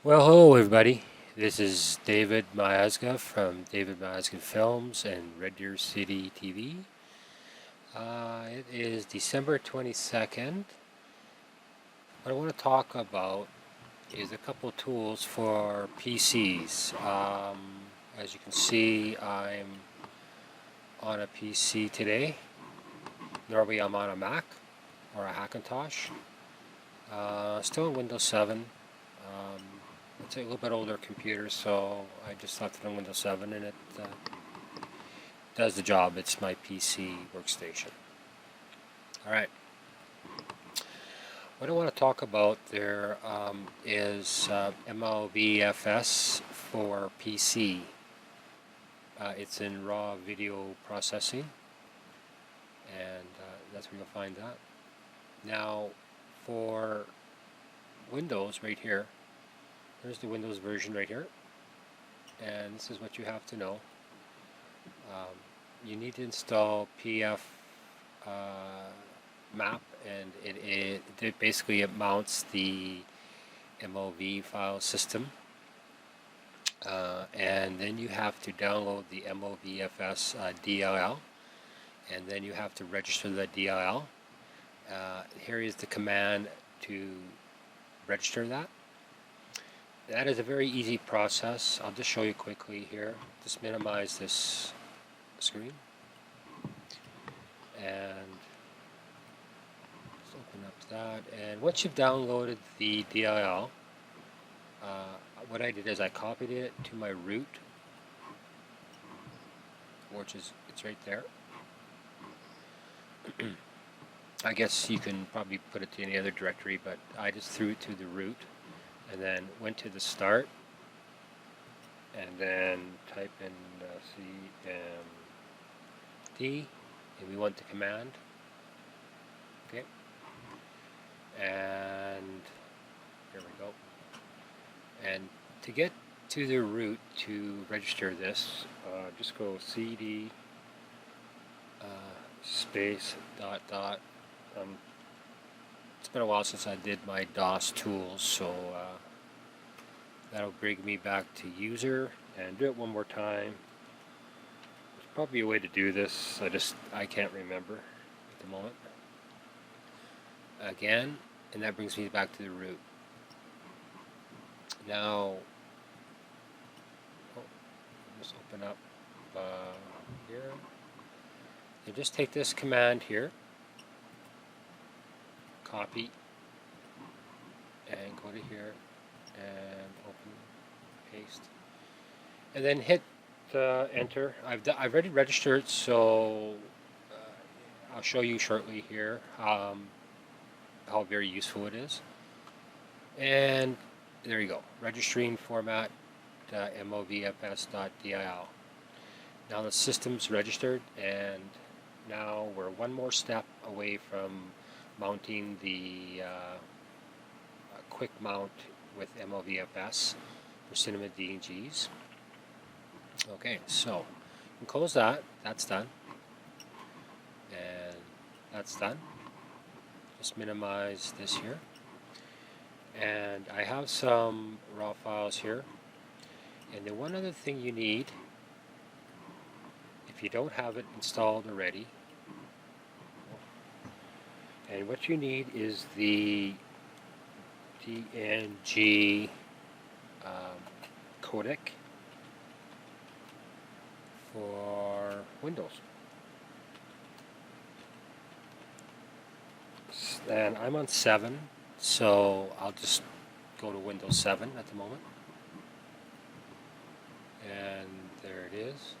Well, hello everybody. This is David Miazga from David Miazga Films and Red Deer City TV. It is December 22nd. What I want to talk about is a couple tools for PCs. As you can see, I'm on a PC today. Normally I'm on a Mac or a Hackintosh. Still in Windows 7. It's a little bit older computer, so I just left it on Windows 7 and it does the job. It's my PC workstation. Alright. What I want to talk about there is MLVFS for PC. It's in raw video processing, and that's where you'll find that. Now, for Windows right here, there's the Windows version right here, and this is what you have to know. You need to install PF map, and it basically mounts the MLV file system, and then you have to download the MLVFS DLL, and then you have to register the DLL. Here is the command to register that. That is a very easy process. I'll just show you quickly here. Just minimize this screen. And let's open up that. And once you've downloaded the DLL, what I did is I copied it to my root, which is, it's right there. I guess you can probably put it to any other directory, but I just threw it to the root. And then went to the start, and then type in CMD, and we want the command. Okay, and here we go. And to get to the root to register this, just go CD space dot. It's been a while since I did my DOS tools, so that'll bring me back to user, and do it one more time. There's probably a way to do this, I can't remember at the moment. Again, and that brings me back to the root. Now, let's open up here. You just take this command here, copy, and go to here and open, paste, and then hit enter. I've already registered, so I'll show you shortly here how very useful it is. And there you go, registering format MLVFS.dil. Now the system's registered, and now we're one more step away from mounting the quick mount with MLVFS for cinema DNGs. Okay, so you can close that. That's done, and that's done. Just minimize this here, and I have some raw files here. And the one other thing you need, if you don't have it installed already, and what you need is the DNG codec for Windows. And I'm on 7, so I'll just go to Windows 7 at the moment. And there it is.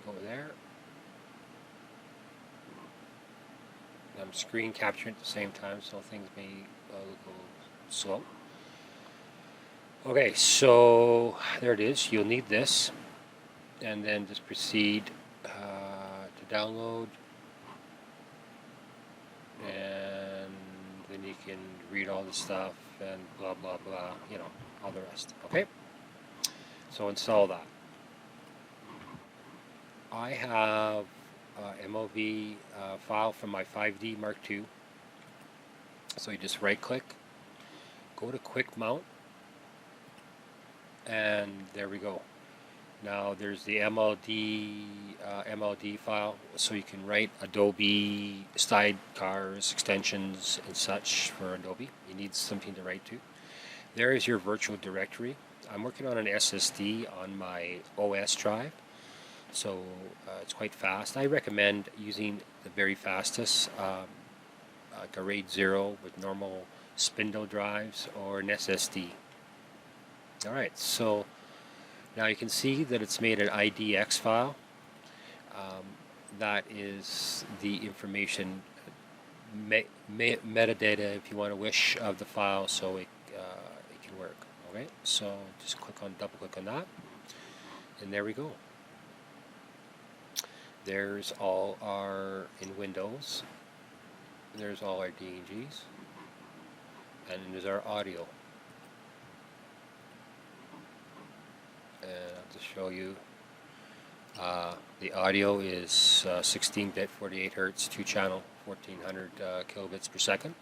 Go there. I'm screen capturing at the same time, so things may go slow. Okay, so there it is. You'll need this, and then just proceed to download, and then you can read all the stuff and blah blah blah, you know, all the rest. Okay, so install that. I have MLV file from my 5D Mark II. So you just right click, go to Quick Mount, and there we go. Now there's the MLD file, so you can write Adobe sidecars, extensions, and such for Adobe. You need something to write to. There is your virtual directory. I'm working on an SSD on my OS drive, so it's quite fast. I recommend using the very fastest, like a RAID 0 with normal spindle drives or an SSD. Alright, so now you can see that it's made an IDX file. That is the information, metadata, if you want to wish, of the file, so it can work. Okay, so just double click on that, and there we go. There's all our, in Windows, there's all our DNGs, and there's our audio. And I'll just show you. The audio is 16-bit, 48 Hertz, 2-channel, 1400 kilobits per second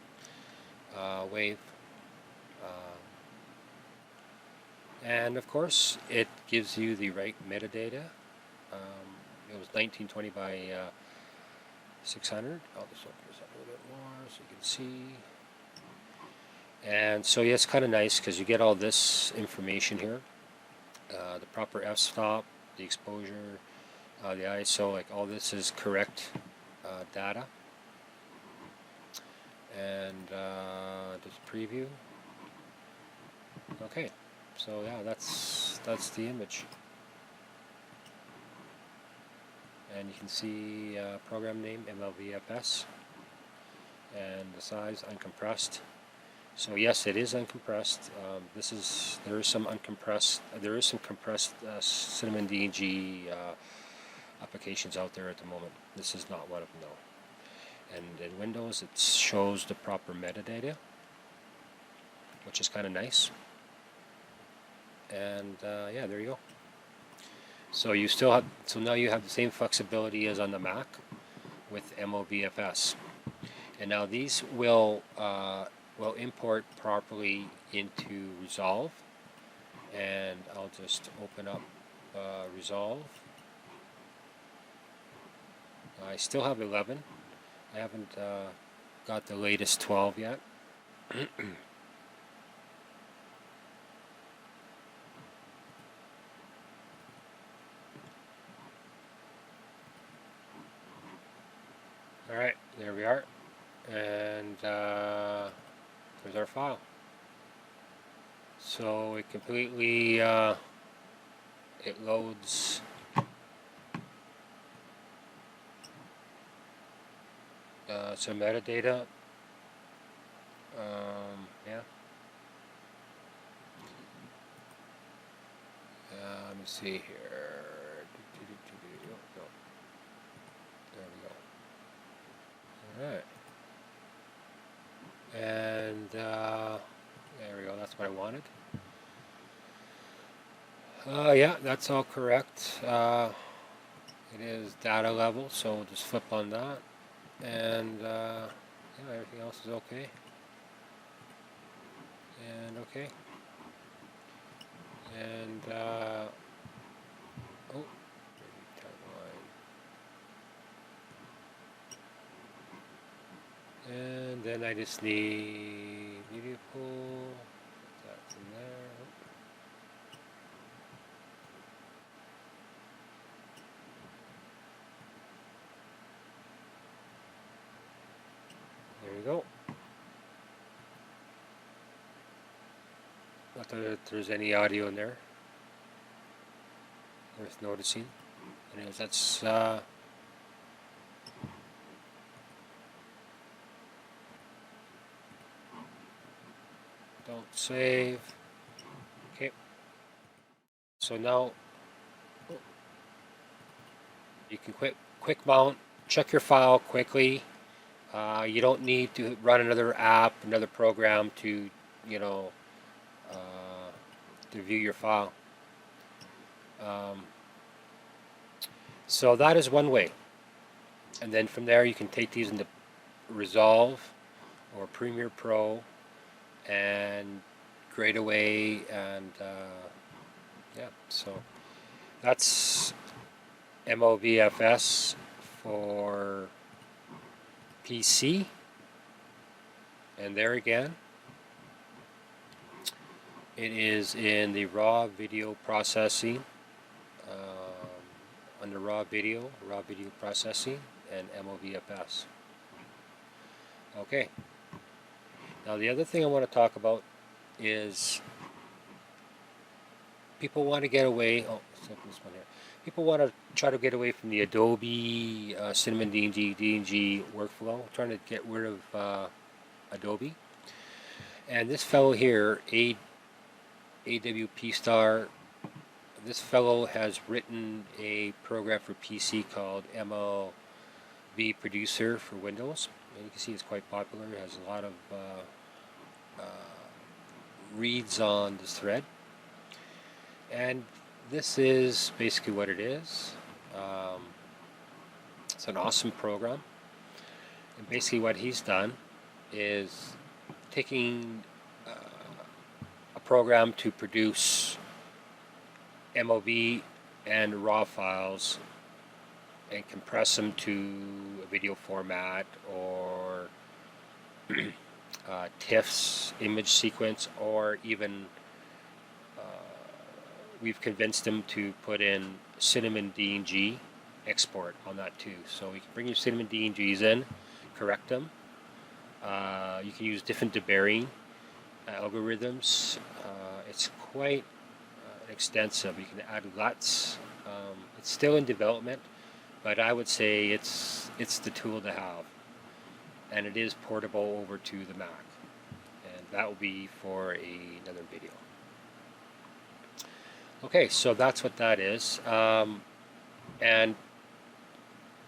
wave. And of course, it gives you the right metadata. It was 1920 by 600. I'll just open this up a little bit more so you can see. And so yeah, it's kind of nice because you get all this information here. The proper f-stop, the exposure, the ISO, like all this is correct data. And just preview. Okay, so yeah, that's the image. And you can see program name MLVFS and the size uncompressed. So yes, it is uncompressed. There is some uncompressed. There is some compressed Cinnamon DNG applications out there at the moment. This is not one of them though. And in Windows, it shows the proper metadata, which is kind of nice. And yeah, there you go. So you still have. So now you have the same flexibility as on the Mac with MLVFS. And now these will import properly into Resolve, and I'll just open up Resolve. I still have 11. I haven't got the latest 12 yet. Alright, there we are. And there's our file. So it completely it loads some metadata. Yeah. Let me see here. No. There we go. Alright. And there we go, that's what I wanted. Yeah, that's all correct. It is data level, so we'll just flip on that. And yeah, everything else is okay. And okay. And oh, and then I just need media pool. That's in there. There you go. Not that there's any audio in there worth noticing. Anyways, that's don't save. Okay. So now you can quick mount, check your file quickly. You don't need to run another app, another program to, you know, to view your file. So that is one way. And then from there you can take these into Resolve or Premiere Pro and grade away, and yeah, so that's MLVFS for PC. And there again, it is in the raw video processing, under raw video processing, and MLVFS. Okay. Now the other thing I want to talk about is people want to get away. Oh, this one here. People want to try to get away from the Adobe Cinnamon DNG workflow, trying to get rid of Adobe. And this fellow here, AWP Star, this fellow has written a program for PC called MLVProducer for Windows. And you can see it's quite popular. It has a lot of reads on this thread. And this is basically what it is. It's an awesome program. And basically what he's done is taking a program to produce MLV and RAW files and compress them to a video format, or TIFFs, image sequence, or even we've convinced them to put in Cinnamon DNG export on that too. So you can bring your Cinnamon DNGs in, correct them. You can use different deburring algorithms. It's quite extensive. You can add LUTs. It's still in development, but I would say it's the tool to have, and it is portable over to the Mac, and that will be for another video. Okay, so that's what that is, and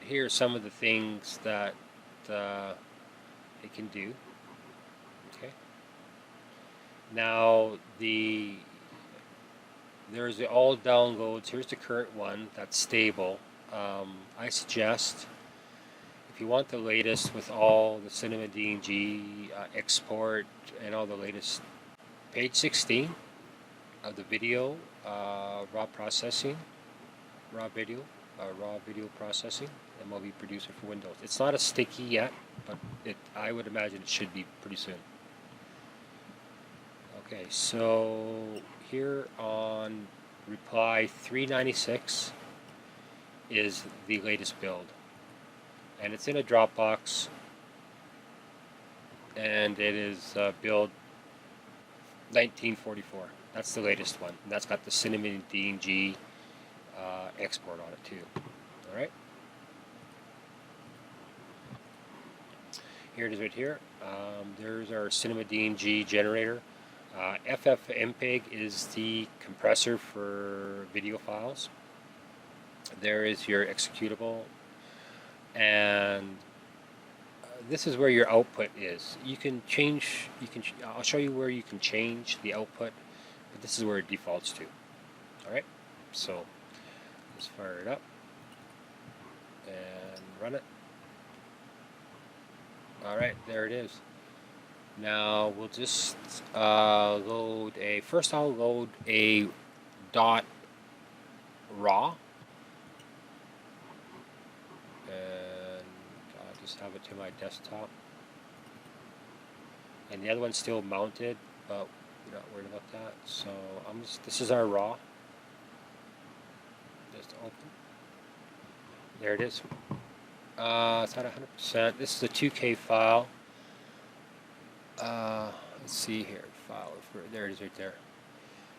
here are some of the things that it can do. Okay. Now there's the all downloads. Here's the current one that's stable. I suggest, if you want the latest with all the Cinnamon DNG export and all the latest, page 16 of the video raw video processing, MLVProducer for Windows. It's not a sticky yet, but I would imagine it should be pretty soon. Okay, so here on reply 396 is the latest build, and it's in a Dropbox, and it is build 1944. That's the latest one, and that's got the Cinnamon DNG export on it too. All right. Here it is right here. There's our Cinnamon DNG generator. FFmpeg is the compressor for video files. There is your executable, and this is where your output is. You can change. I'll show you where you can change the output, but this is where it defaults to. All right. So let's fire it up and run it. All right, there it is. Now we'll just load a. First, I'll load a .raw, and I'll just have it to my desktop. And the other one's still mounted, but we're not worried about that. So this is our raw. Just open. There it is. It's at 100%. This is a 2K file. Let's see here. There it is right there.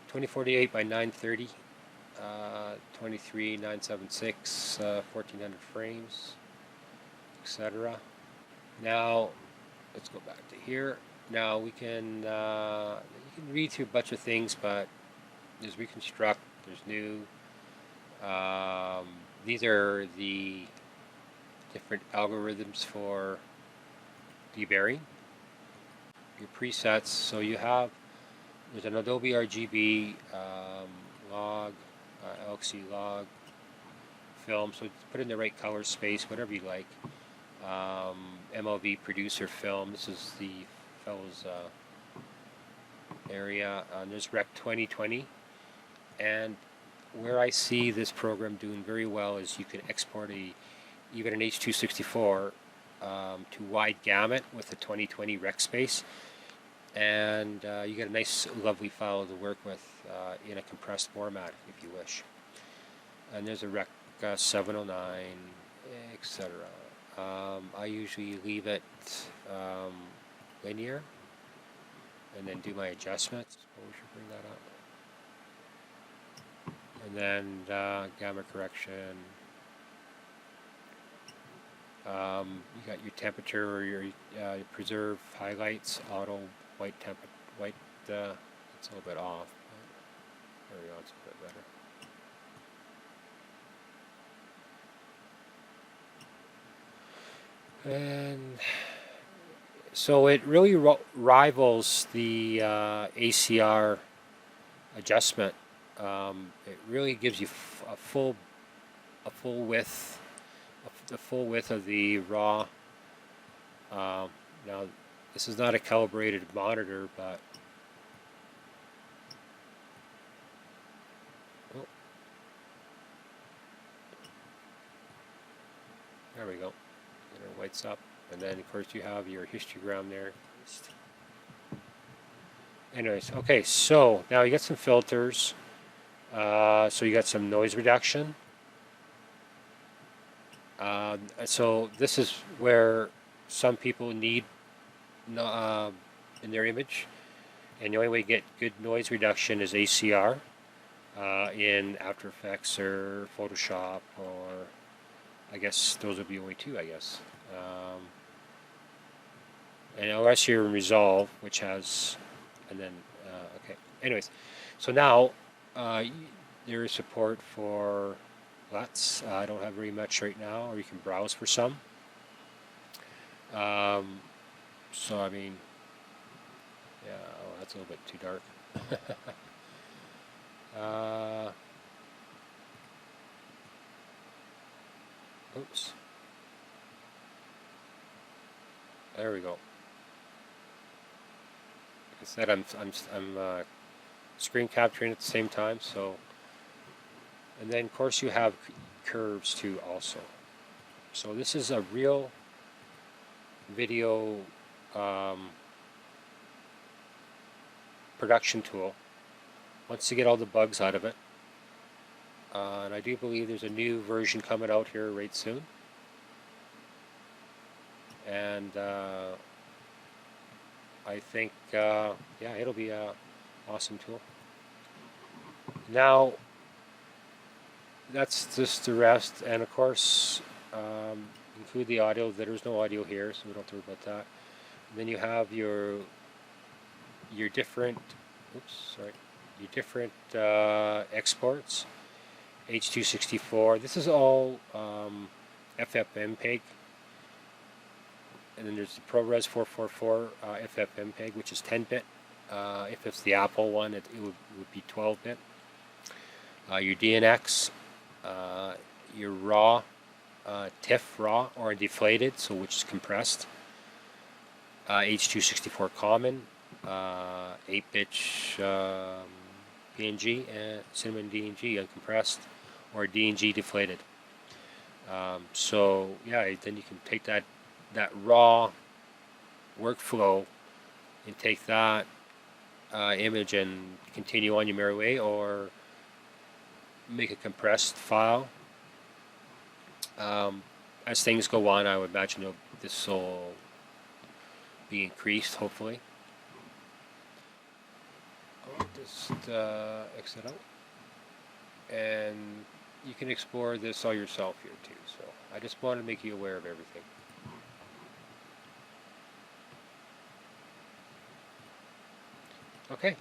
2048 by 930. 23976. 1400 frames, etc. Now let's go back to here. Now we can you can read through a bunch of things, but there's reconstruct. There's new. These are the different algorithms for deburring. Your presets. So there's an Adobe RGB log, LXC log, film. So put in the right color space, whatever you like. MLVProducer film. This is the fellow's area. There's Rec 2020, and where I see this program doing very well is you can export even an H.264 to wide gamut with the 2020 rec space, and you get a nice lovely file to work with in a compressed format if you wish. And there's a Rec 709, etc. I usually leave it linear and then do my adjustments. We should bring that up. And then gamma correction. You got your temperature or your preserve highlights, auto white it's a little bit off. There we go, it's a bit better. And so it really rivals the ACR adjustment. It really gives you a full width, the full width of the raw. Now, this is not a calibrated monitor, but there we go. It lights up, and then of course you have your histogram there. Anyways, okay, so now you got some filters. So you got some noise reduction. So this is where some people need in their image, and the only way to get good noise reduction is ACR in After Effects or Photoshop, or I guess those would be only two, I guess. And unless you're in Resolve, which has, and then, okay. Anyways, so now there is support for LUTs. I don't have very much right now, or you can browse for some. So I mean, yeah, oh, that's a little bit too dark. Oops. There we go. Like I said, I'm screen capturing at the same time, so. And then, of course, you have curves too, also. So this is a real video production tool. Once you get all the bugs out of it, and I do believe there's a new version coming out here right soon. And I think, yeah, it'll be an awesome tool. Now, that's just the rest, and of course, include the audio. There's no audio here, so we don't have to worry about that. And then you have your different, your different exports. H.264. This is all FFmpeg. And then there's the ProRes 444 FFmpeg, which is 10-bit. If it's the Apple one, it would be 12-bit. Your DNX, your raw, TIFF raw or deflated, so which is compressed. H.264 common, 8-bit PNG, and Cinnamon DNG uncompressed, or DNG deflated. So yeah, then you can take that raw workflow and take that image and continue on your merry way, or make a compressed file. As things go on, I would imagine this will be increased, hopefully. I'll just exit out, and you can explore this all yourself here too. So I just wanted to make you aware of everything. Okay.